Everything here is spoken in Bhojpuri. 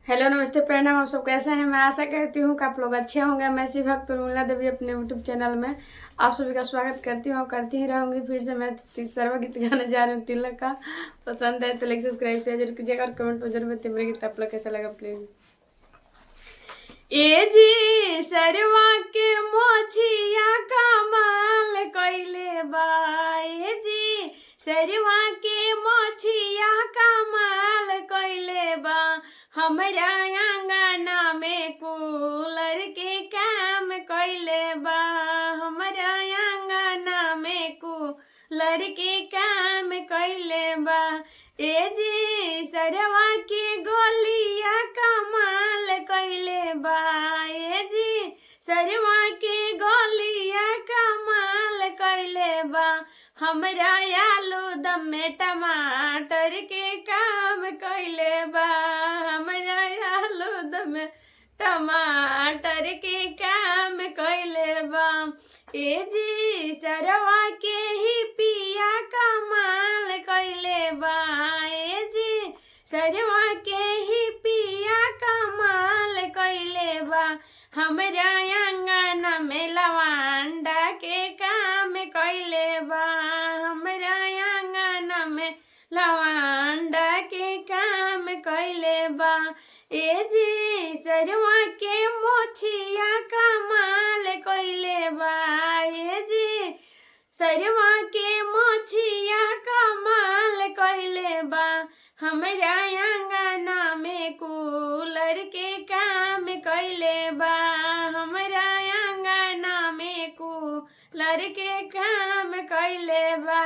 हेलो नमस्ते प्रणाम। आप सब कैसे हैं? मैं आशा करती हूँ कि आप लोग अच्छे होंगे। मैं शिव भक्त उर्मिला देवी अपने यूट्यूब चैनल में आप सभी का स्वागत करती हूँ और करती ही रहूँगी। फिर से मैं सर्व गीत गाने जा रही हूँ तिलक का। पसंद है तो लाइक सब्सक्राइब शेयर जरूर कीजिएगा और कमेंट में जरूर बताइए मेरे गीत आप लोग कैसा लगा प्लीज। ए जी सरवा के मोछिया कमाल कइले बा। ए जी सरवा के मोछिया कमाल कइले बा। हमरा आंगना में कूलर के काम कइले बा। हमरा आंगना में कूलर के काम कइले बा। ए जी सरवा के गोलिया कमाल कइले बा। ए जी सरवा के गोलिया कमाल कइले बा। हमरा आलू दम में टमाटर के काम कइले बा। हमरा आलू दम में टमाटर के काम कइले बा। ए जी सरवा के ही पिया कमाल कइले बा। ए जी सरवा के ही पिया कमाल कइले बा। हमरा आंगना में लवांडा के काम कइले बा। हमरा आंगना में लवांडा के काम कइले बा। ए जी सरवा के मोछिया कमाल कइले बा। ए जी सरवा के मोछिया कमाल कइले बा। हमरा आंगना में कूलर के काम कइले बा। हमरा आंगना में कूलर के काम कइले बा।